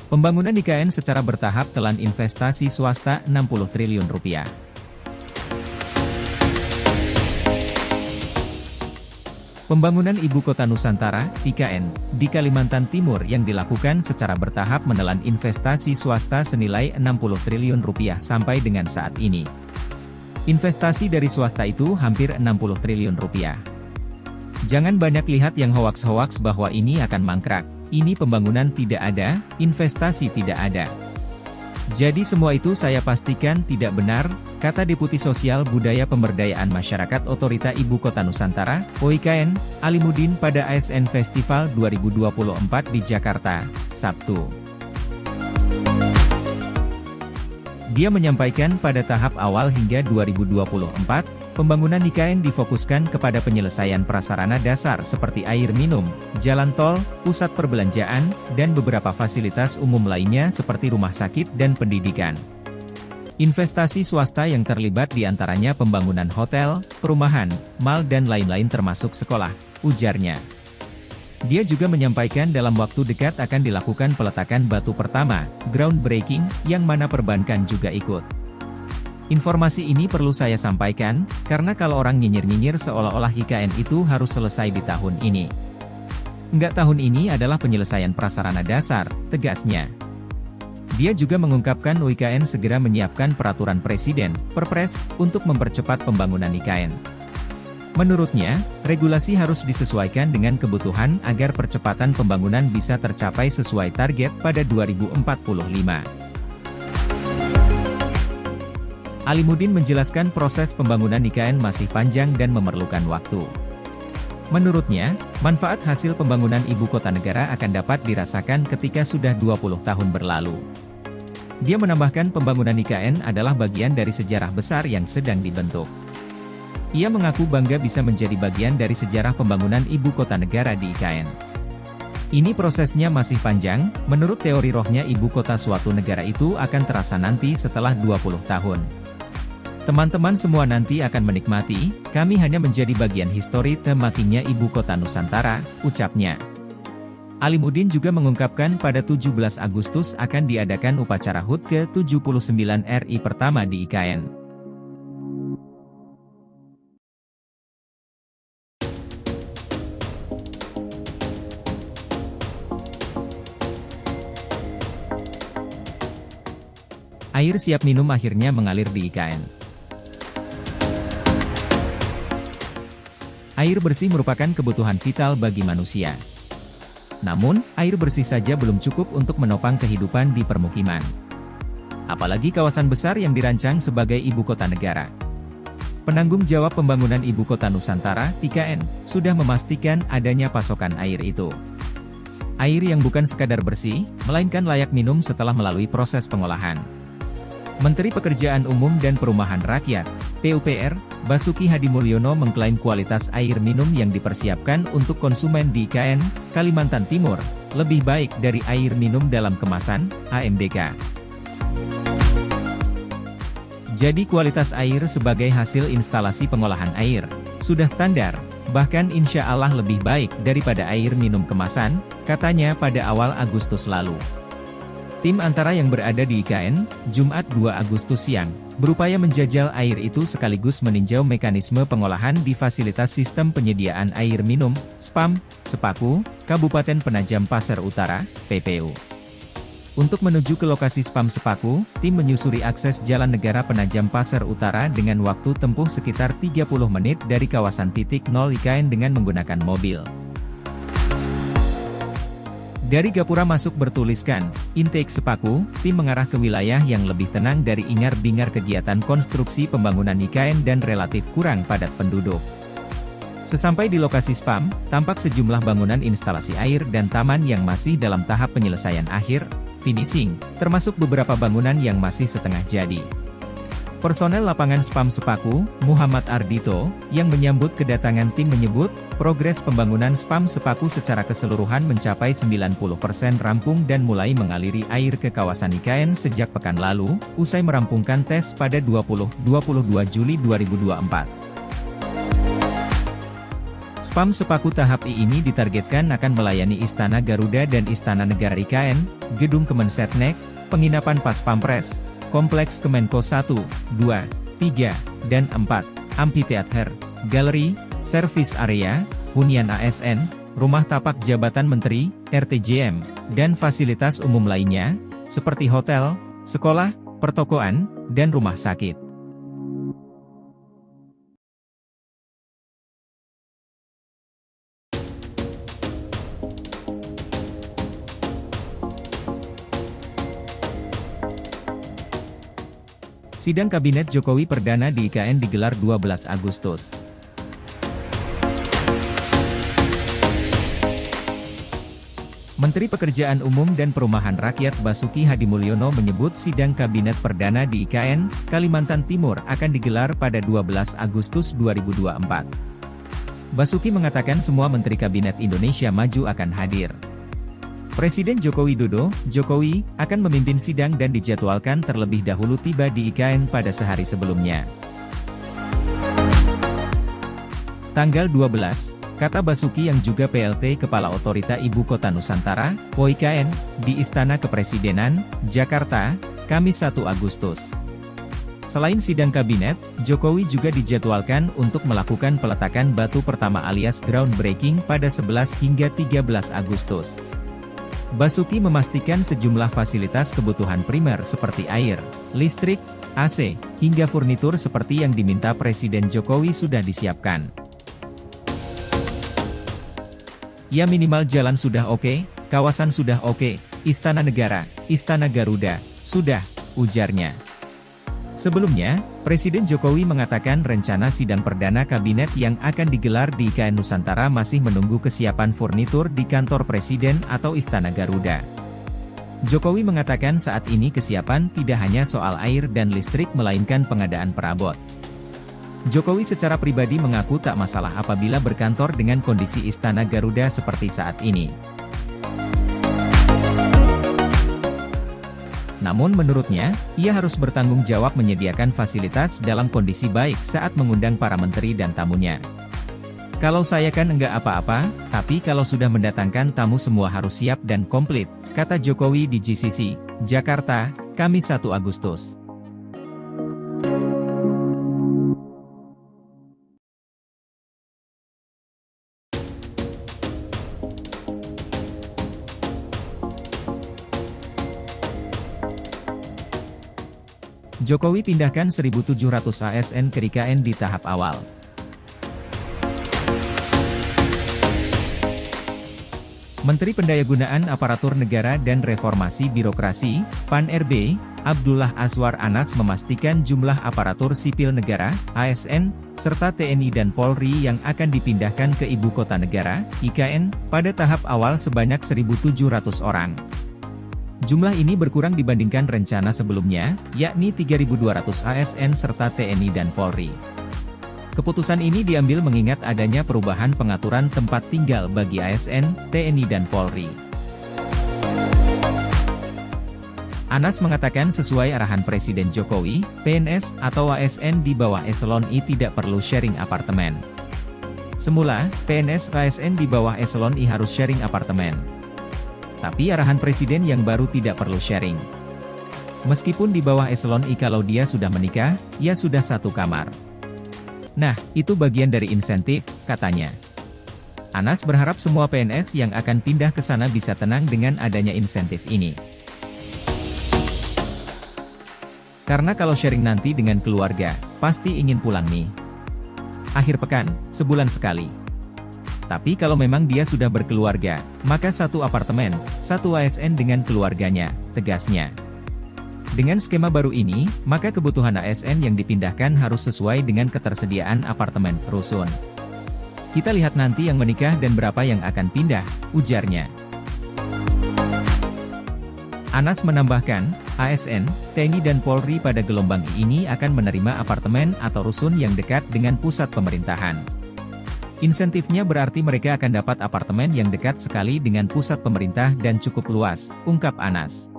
Pembangunan IKN secara bertahap telan investasi swasta 60 triliun rupiah. Pembangunan Ibu Kota Nusantara, IKN, di Kalimantan Timur yang dilakukan secara bertahap menelan investasi swasta senilai 60 triliun rupiah sampai dengan saat ini. Investasi dari swasta itu hampir 60 triliun rupiah. Jangan banyak lihat yang hoaks-hoaks bahwa ini akan mangkrak, ini pembangunan tidak ada, investasi tidak ada. Jadi semua itu saya pastikan tidak benar, kata Deputi Sosial Budaya Pemberdayaan Masyarakat Otorita Ibu Kota Nusantara, OIKN, Alimuddin pada ASN Festival 2024 di Jakarta, Sabtu. Dia menyampaikan pada tahap awal hingga 2024, pembangunan IKN difokuskan kepada penyelesaian prasarana dasar seperti air minum, jalan tol, pusat perbelanjaan, dan beberapa fasilitas umum lainnya seperti rumah sakit dan pendidikan. Investasi swasta yang terlibat diantaranya pembangunan hotel, perumahan, mal dan lain-lain termasuk sekolah, ujarnya. Dia juga menyampaikan dalam waktu dekat akan dilakukan peletakan batu pertama, groundbreaking, yang mana perbankan juga ikut. Informasi ini perlu saya sampaikan, karena kalau orang nyinyir-nyinyir seolah-olah IKN itu harus selesai di tahun ini. Enggak, tahun ini adalah penyelesaian prasarana dasar, tegasnya. Dia juga mengungkapkan UIKN segera menyiapkan peraturan presiden, Perpres, untuk mempercepat pembangunan IKN. Menurutnya, regulasi harus disesuaikan dengan kebutuhan agar percepatan pembangunan bisa tercapai sesuai target pada 2045. Alimuddin menjelaskan proses pembangunan IKN masih panjang dan memerlukan waktu. Menurutnya, manfaat hasil pembangunan ibu kota negara akan dapat dirasakan ketika sudah 20 tahun berlalu. Dia menambahkan pembangunan IKN adalah bagian dari sejarah besar yang sedang dibentuk. Ia mengaku bangga bisa menjadi bagian dari sejarah pembangunan ibu kota negara di IKN. Ini prosesnya masih panjang, menurut teori rohnya ibu kota suatu negara itu akan terasa nanti setelah 20 tahun. Teman-teman semua nanti akan menikmati, kami hanya menjadi bagian histori temakinya ibu kota Nusantara, ucapnya. Alimuddin juga mengungkapkan pada 17 Agustus akan diadakan upacara HUT ke-79 RI pertama di IKN. Air siap minum akhirnya mengalir di IKN. Air bersih merupakan kebutuhan vital bagi manusia. Namun, air bersih saja belum cukup untuk menopang kehidupan di permukiman. Apalagi kawasan besar yang dirancang sebagai ibu kota negara. Penanggung jawab pembangunan ibu kota Nusantara, IKN, sudah memastikan adanya pasokan air itu. Air yang bukan sekadar bersih, melainkan layak minum setelah melalui proses pengolahan. Menteri Pekerjaan Umum dan Perumahan Rakyat, PUPR, Basuki Hadimulyono mengklaim kualitas air minum yang dipersiapkan untuk konsumen di IKN, Kalimantan Timur, lebih baik dari air minum dalam kemasan, AMDK. Jadi kualitas air sebagai hasil instalasi pengolahan air, sudah standar, bahkan insya Allah lebih baik daripada air minum kemasan, katanya pada awal Agustus lalu. Tim antara yang berada di IKN, Jumat 2 Agustus siang, berupaya menjajal air itu sekaligus meninjau mekanisme pengolahan di Fasilitas Sistem Penyediaan Air Minum, SPAM, Sepaku, Kabupaten Penajam Pasir Utara, PPU. Untuk menuju ke lokasi SPAM Sepaku, tim menyusuri akses Jalan Negara Penajam Pasir Utara dengan waktu tempuh sekitar 30 menit dari kawasan titik 0 IKN dengan menggunakan mobil. Dari gapura masuk bertuliskan, intake Sepaku, tim mengarah ke wilayah yang lebih tenang dari ingar-bingar kegiatan konstruksi pembangunan IKN dan relatif kurang padat penduduk. Sesampai di lokasi SPAM, tampak sejumlah bangunan instalasi air dan taman yang masih dalam tahap penyelesaian akhir, finishing, termasuk beberapa bangunan yang masih setengah jadi. Personel lapangan SPAM Sepaku, Muhammad Ardito, yang menyambut kedatangan tim menyebut, progres pembangunan SPAM Sepaku secara keseluruhan mencapai 90% rampung dan mulai mengaliri air ke kawasan IKN sejak pekan lalu, usai merampungkan tes pada 20-22 Juli 2024. Spam sepaku tahap I ini ditargetkan akan melayani Istana Garuda dan Istana Negara IKN, Gedung Kemensetnek, penginapan Pas Pampres, Kompleks Kemenko 1, 2, 3, dan 4, Amphitheater, Galeri, Service Area, hunian ASN, rumah tapak jabatan menteri, RTJM, dan fasilitas umum lainnya, seperti hotel, sekolah, pertokoan, dan rumah sakit. Sidang Kabinet Jokowi Perdana di IKN digelar 12 Agustus. Menteri Pekerjaan Umum dan Perumahan Rakyat Basuki Hadimulyono menyebut sidang Kabinet Perdana di IKN, Kalimantan Timur akan digelar pada 12 Agustus 2024. Basuki mengatakan semua Menteri Kabinet Indonesia Maju akan hadir. Presiden Joko Widodo, Jokowi, akan memimpin sidang dan dijadwalkan terlebih dahulu tiba di IKN pada sehari sebelumnya. Tanggal 12, kata Basuki yang juga PLT Kepala Otorita Ibu Kota Nusantara, (OIKN), di Istana Kepresidenan, Jakarta, Kamis 1 Agustus. Selain sidang kabinet, Jokowi juga dijadwalkan untuk melakukan peletakan batu pertama alias groundbreaking pada 11 hingga 13 Agustus. Basuki memastikan sejumlah fasilitas kebutuhan primer seperti air, listrik, AC, hingga furnitur seperti yang diminta Presiden Jokowi sudah disiapkan. Ya minimal jalan sudah oke, kawasan sudah oke, Istana Negara, Istana Garuda, sudah, ujarnya. Sebelumnya, Presiden Jokowi mengatakan rencana sidang perdana kabinet yang akan digelar di IKN Nusantara masih menunggu kesiapan furnitur di kantor Presiden atau Istana Garuda. Jokowi mengatakan saat ini kesiapan tidak hanya soal air dan listrik melainkan pengadaan perabot. Jokowi secara pribadi mengaku tak masalah apabila berkantor dengan kondisi Istana Garuda seperti saat ini. Namun menurutnya, ia harus bertanggung jawab menyediakan fasilitas dalam kondisi baik saat mengundang para menteri dan tamunya. Kalau saya kan enggak apa-apa, tapi kalau sudah mendatangkan tamu semua harus siap dan komplit, kata Jokowi di GCC, Jakarta, Kamis 1 Agustus. Jokowi pindahkan 1.700 ASN ke IKN di tahap awal. Menteri Pendayagunaan Aparatur Negara dan Reformasi Birokrasi, PAN-RB, Abdullah Azwar Anas memastikan jumlah aparatur sipil negara, ASN, serta TNI dan Polri yang akan dipindahkan ke Ibu Kota Negara, IKN, pada tahap awal sebanyak 1.700 orang. Jumlah ini berkurang dibandingkan rencana sebelumnya, yakni 3.200 ASN serta TNI dan Polri. Keputusan ini diambil mengingat adanya perubahan pengaturan tempat tinggal bagi ASN, TNI dan Polri. Anas mengatakan sesuai arahan Presiden Jokowi, PNS atau ASN di bawah eselon I tidak perlu sharing apartemen. Semula, PNS ASN di bawah eselon I harus sharing apartemen. Tapi arahan Presiden yang baru tidak perlu sharing. Meskipun di bawah eselon I kalau dia sudah menikah, ya sudah satu kamar. Nah, itu bagian dari insentif, katanya. Anas berharap semua PNS yang akan pindah ke sana bisa tenang dengan adanya insentif ini. Karena kalau sharing nanti dengan keluarga, pasti ingin pulang nih. Akhir pekan, sebulan sekali. Tapi kalau memang dia sudah berkeluarga, maka satu apartemen, satu ASN dengan keluarganya, tegasnya. Dengan skema baru ini, maka kebutuhan ASN yang dipindahkan harus sesuai dengan ketersediaan apartemen rusun. Kita lihat nanti yang menikah dan berapa yang akan pindah, ujarnya. Anas menambahkan, ASN, TNI dan Polri pada gelombang ini akan menerima apartemen atau rusun yang dekat dengan pusat pemerintahan. Insentifnya berarti mereka akan dapat apartemen yang dekat sekali dengan pusat pemerintah dan cukup luas, ungkap Anas.